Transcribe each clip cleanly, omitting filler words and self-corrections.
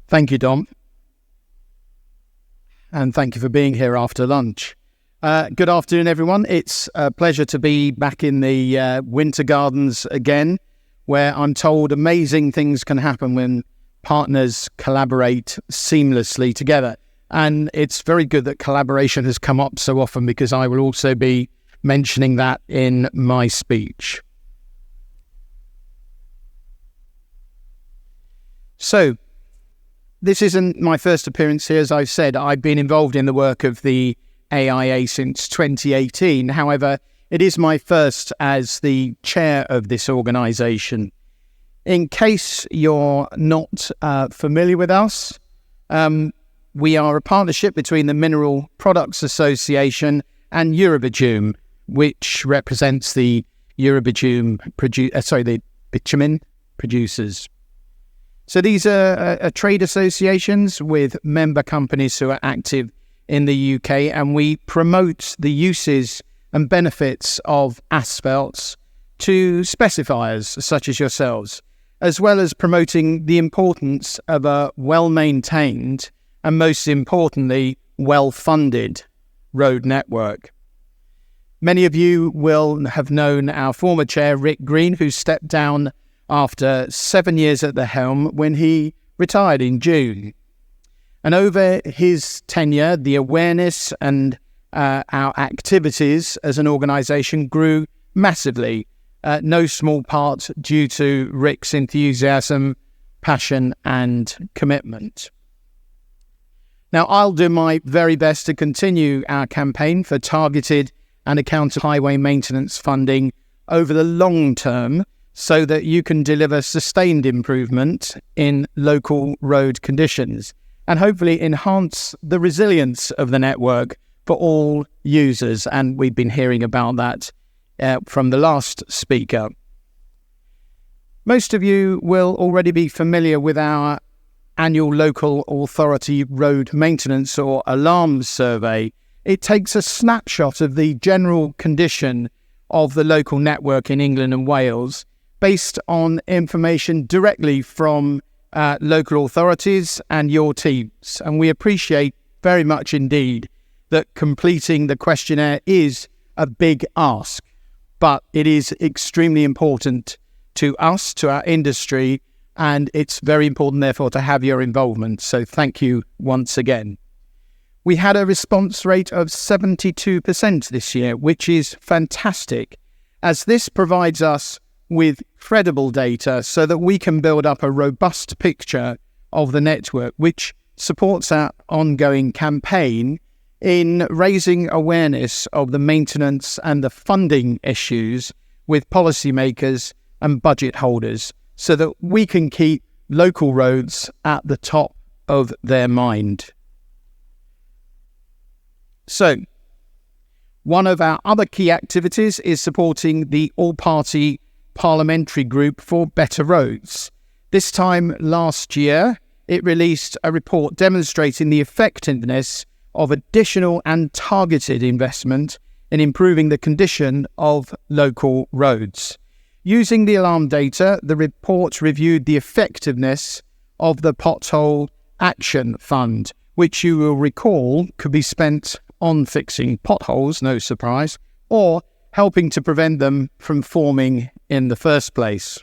Thank you, Dom. And thank you for being here after lunch. Good afternoon, everyone. It's a pleasure to be back in the Winter Gardens again, where I'm told amazing things can happen when partners collaborate seamlessly together. And it's very good that collaboration has come up so often, because I will also be mentioning that in my speech. So, this isn't my first appearance here. As I've said, I've been involved in the work of the AIA since 2018. However, it is my first as the chair of this organisation. In case you're not familiar with us, we are a partnership between the Mineral Products Association and Eurobitume, which represents the bitumen producers. So these are trade associations with member companies who are active in the UK, and we promote the uses and benefits of asphalts to specifiers such as yourselves, as well as promoting the importance of a well-maintained and, most importantly, well-funded road network. Many of you will have known our former chair, Rick Green, who stepped down after 7 years at the helm when he retired in June. And over his tenure, the awareness and our activities as an organisation grew massively, no small part due to Rick's enthusiasm, passion and commitment. Now, I'll do my very best to continue our campaign for targeted and accountable highway maintenance funding over the long term, so that you can deliver sustained improvement in local road conditions and hopefully enhance the resilience of the network for all users. And we've been hearing about that from the last speaker. Most of you will already be familiar with our annual local authority road maintenance or ALARM survey. It takes a snapshot of the general condition of the local network in England and Wales, based on information directly from local authorities and your teams. And we appreciate very much indeed that completing the questionnaire is a big ask, but it is extremely important to us, to our industry, and it's very important, therefore, to have your involvement. So thank you once again. We had a response rate of 72% this year, which is fantastic, as this provides us with credible data so that we can build up a robust picture of the network, which supports our ongoing campaign in raising awareness of the maintenance and the funding issues with policymakers and budget holders, so that we can keep local roads at the top of their mind. So, one of our other key activities is supporting the all-party Parliamentary Group for Better Roads. This time last year, it released a report demonstrating the effectiveness of additional and targeted investment in improving the condition of local roads. Using the alarm data, the report reviewed the effectiveness of the Pothole Action Fund, which you will recall could be spent on fixing potholes, no surprise, or helping to prevent them from forming in the first place.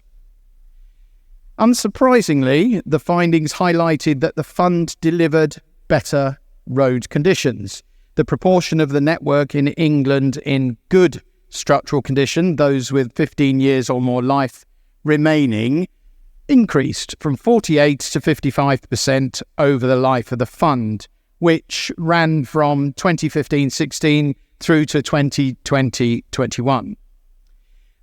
Unsurprisingly, the findings highlighted that the fund delivered better road conditions. The proportion of the network in England in good structural condition, those with 15 years or more life remaining, increased from 48 to 55% over the life of the fund, which ran from 2015-16 through to 2020-21.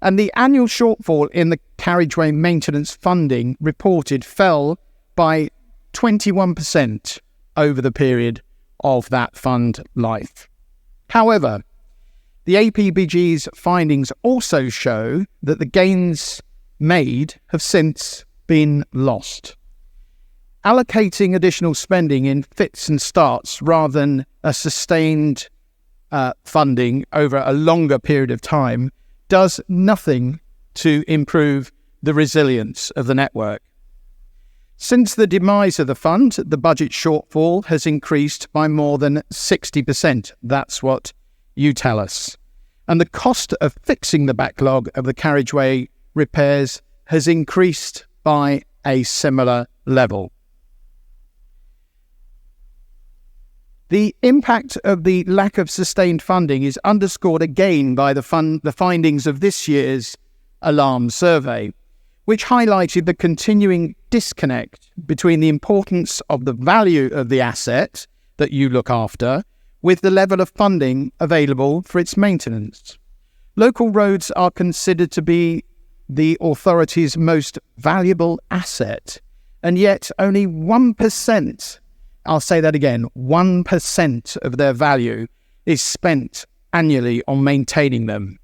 And the annual shortfall in the carriageway maintenance funding reported fell by 21% over the period of that fund life. However, the APBG's findings also show that the gains made have since been lost. Allocating additional spending in fits and starts rather than a sustained funding over a longer period of time does nothing to improve the resilience of the network. Since the demise of the fund, the budget shortfall has increased by more than 60%. That's what you tell us. And the cost of fixing the backlog of the carriageway repairs has increased by a similar level. The impact of the lack of sustained funding is underscored again by the findings of this year's ALARM survey, which highlighted the continuing disconnect between the importance of the value of the asset that you look after with the level of funding available for its maintenance. Local roads are considered to be the authority's most valuable asset, and yet only 1%, I'll say that again, 1% of their value is spent annually on maintaining them.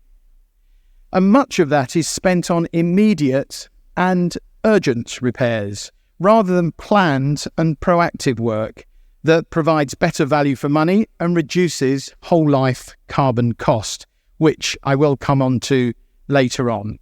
And much of that is spent on immediate and urgent repairs, rather than planned and proactive work that provides better value for money and reduces whole life carbon cost, which I will come on to later on.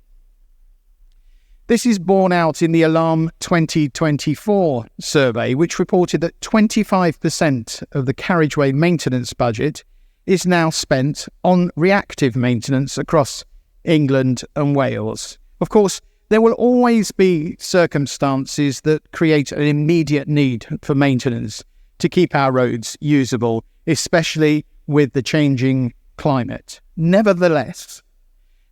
This is borne out in the ALARM 2024 survey, which reported that 25% of the carriageway maintenance budget is now spent on reactive maintenance across England and Wales. Of course, there will always be circumstances that create an immediate need for maintenance to keep our roads usable, especially with the changing climate. Nevertheless,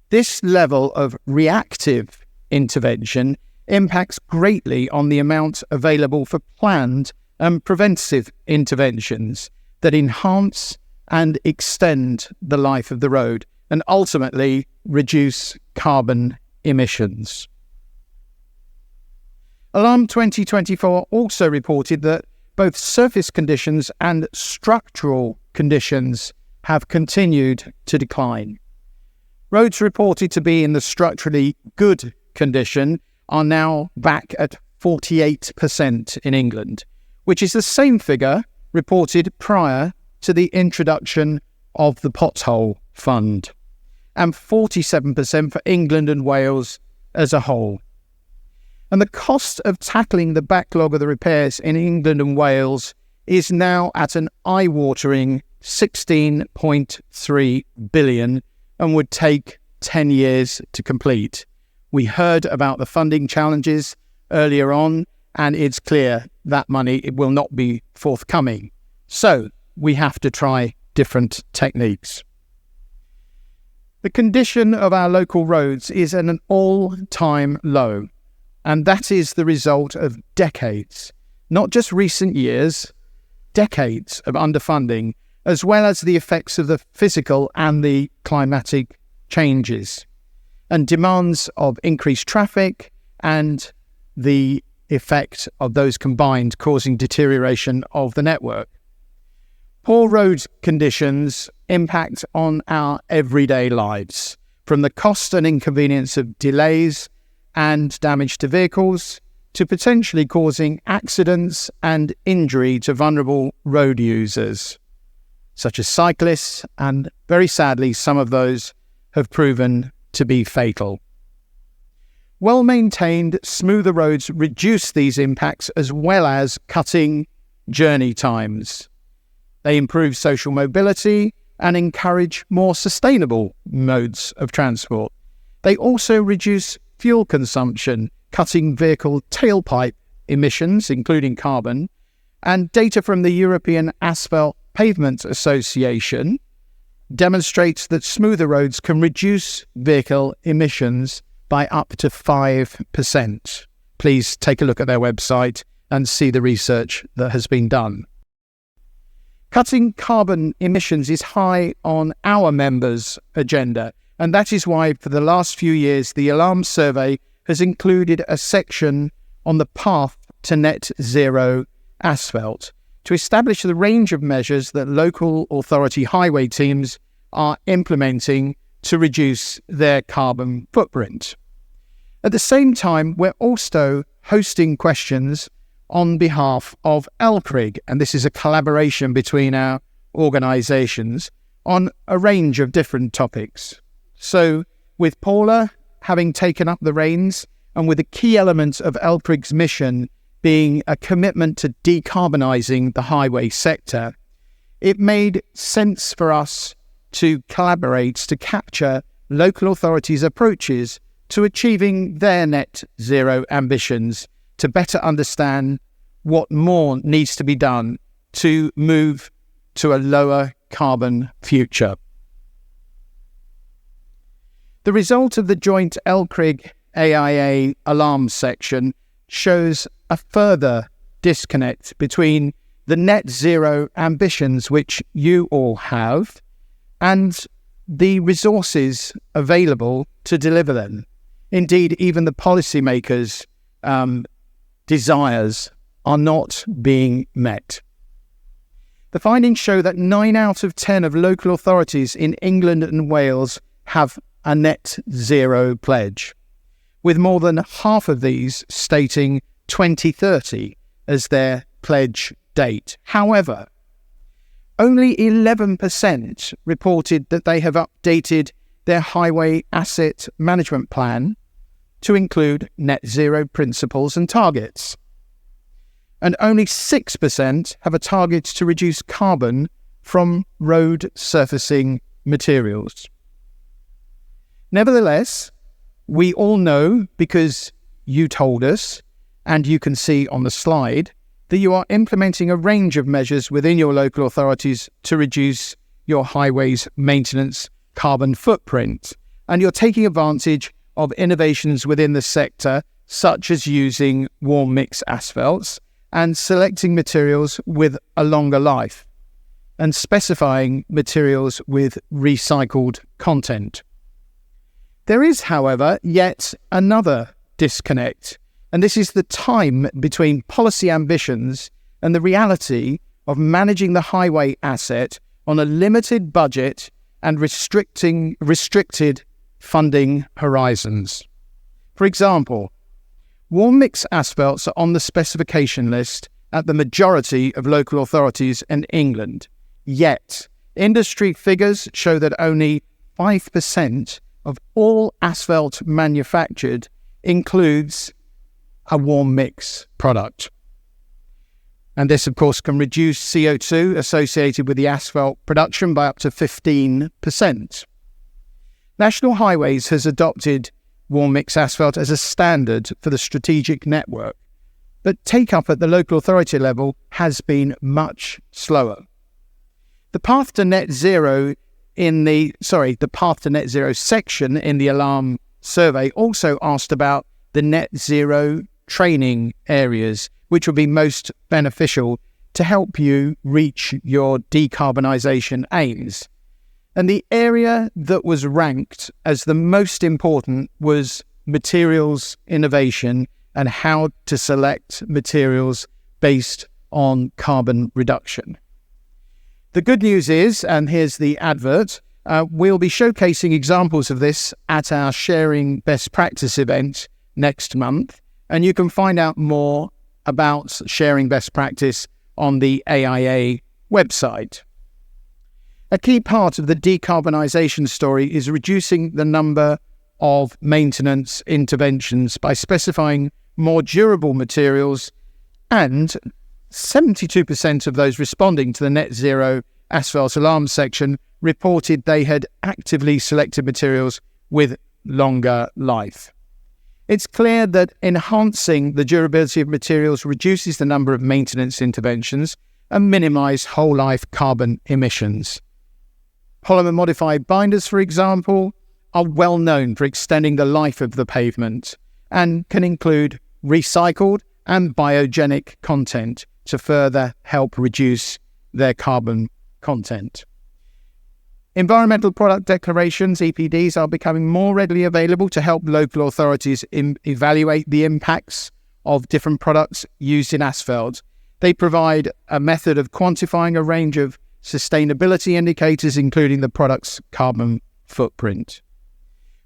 this level of reactive intervention impacts greatly on the amount available for planned and preventive interventions that enhance and extend the life of the road and ultimately reduce carbon emissions. ALARM 2024 also reported that both surface conditions and structural conditions have continued to decline. Roads reported to be in the structurally good condition are now back at 48% in England, which is the same figure reported prior to the introduction of the Pothole Fund, and 47% for England and Wales as a whole. And the cost of tackling the backlog of the repairs in England and Wales is now at an eye-watering 16.3 billion and would take 10 years to complete. We heard about the funding challenges earlier on, and it's clear that money it will not be forthcoming. So we have to try different techniques. The condition of our local roads is at an all-time low, and that is the result of decades, not just recent years, decades of underfunding, as well as the effects of the physical and the climatic changes and demands of increased traffic and the effect of those combined causing deterioration of the network. Poor road conditions impact on our everyday lives, from the cost and inconvenience of delays and damage to vehicles to potentially causing accidents and injury to vulnerable road users, such as cyclists, and very sadly, some of those have proven to be fatal. Well-maintained, smoother roads reduce these impacts as well as cutting journey times. They improve social mobility and encourage more sustainable modes of transport. They also reduce fuel consumption, cutting vehicle tailpipe emissions, including carbon, and data from the European Asphalt Pavement Association demonstrates that smoother roads can reduce vehicle emissions by up to 5%. Please take a look at their website and see the research that has been done. Cutting carbon emissions is high on our members' agenda, and that is why for the last few years the ALARM survey has included a section on the path to net zero asphalt to establish the range of measures that local authority highway teams are implementing to reduce their carbon footprint. At the same time, we're also hosting questions on behalf of LCRIG, and this is a collaboration between our organisations on a range of different topics. So with Paula having taken up the reins, and with a key element of LCRIG's mission being a commitment to decarbonising the highway sector, it made sense for us to collaborate to capture local authorities' approaches to achieving their net zero ambitions, to better understand what more needs to be done to move to a lower carbon future. The result of the joint LCRIG AIA ALARM section shows a further disconnect between the net zero ambitions which you all have and the resources available to deliver them. Indeed, even the policymakers' desires are not being met. The findings show that 9 out of 10 of local authorities in England and Wales have a net zero pledge, with more than half of these stating 2030 as their pledge date. However, only 11% reported that they have updated their highway asset management plan to include net zero principles and targets. And only 6% have a target to reduce carbon from road surfacing materials. Nevertheless, we all know, because you told us, and you can see on the slide, that you are implementing a range of measures within your local authorities to reduce your highways maintenance carbon footprint. And you're taking advantage of innovations within the sector, such as using warm mix asphalts and selecting materials with a longer life and specifying materials with recycled content. There is, however, yet another disconnect, and this is the time between policy ambitions and the reality of managing the highway asset on a limited budget and restricted funding horizons. For example, warm mix asphalts are on the specification list at the majority of local authorities in England, yet industry figures show that only 5% of all asphalt manufactured includes a warm mix product. And this, of course, can reduce CO2 associated with the asphalt production by up to 15%. National Highways has adopted warm mix asphalt as a standard for the strategic network, but take-up at the local authority level has been much slower. The path to net zero section in the Alarm survey also asked about the net zero training areas which would be most beneficial to help you reach your decarbonisation aims. And the area that was ranked as the most important was materials innovation and how to select materials based on carbon reduction. The good news is, and here's the advert, we'll be showcasing examples of this at our Sharing Best Practice event next month, and you can find out more about sharing best practice on the AIA website. A key part of the decarbonisation story is reducing the number of maintenance interventions by specifying more durable materials, and 72% of those responding to the net zero asphalt alarm section reported they had actively selected materials with longer life. It's clear that enhancing the durability of materials reduces the number of maintenance interventions and minimises whole life carbon emissions. Polymer modified binders, for example, are well known for extending the life of the pavement and can include recycled and biogenic content to further help reduce their carbon content. Environmental product declarations, EPDs, are becoming more readily available to help local authorities evaluate the impacts of different products used in asphalt. They provide a method of quantifying a range of sustainability indicators, including the product's carbon footprint.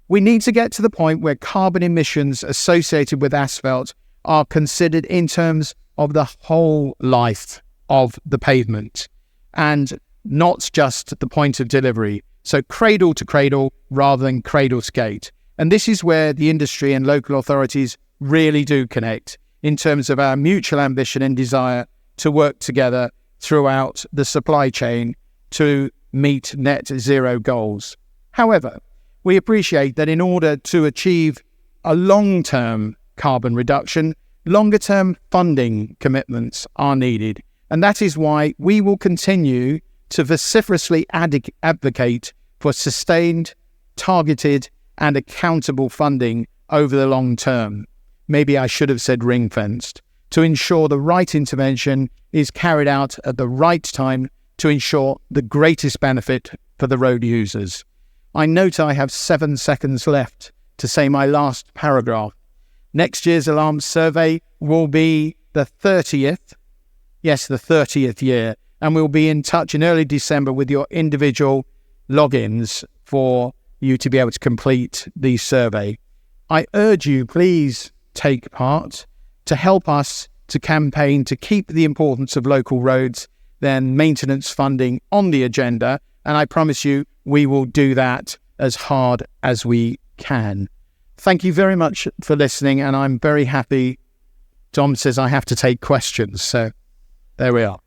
We need to get to the point where carbon emissions associated with asphalt are considered in terms of the whole life of the pavement and not just the point of delivery. So cradle to cradle rather than cradle to gate. And this is where the industry and local authorities really do connect. in terms of our mutual ambition and desire to work together throughout the supply chain to meet net zero goals. However, we appreciate that in order to achieve a long-term carbon reduction, longer-term funding commitments are needed. And that is why we will continue to vociferously advocate for sustained, targeted, and accountable funding over the long term. Maybe I should have said ring-fenced, to ensure the right intervention is carried out at the right time to ensure the greatest benefit for the road users. I note I have 7 seconds left to say my last paragraph. Next year's alarm survey will be the 30th, yes, the 30th year, and we'll be in touch in early December with your individual logins for you to be able to complete the survey. I urge you, please take part to help us to campaign to keep the importance of local roads, then maintenance funding on the agenda, and I promise you we will do that as hard as we can. Thank you very much for listening, and I'm very happy. Tom says I have to take questions, so there we are.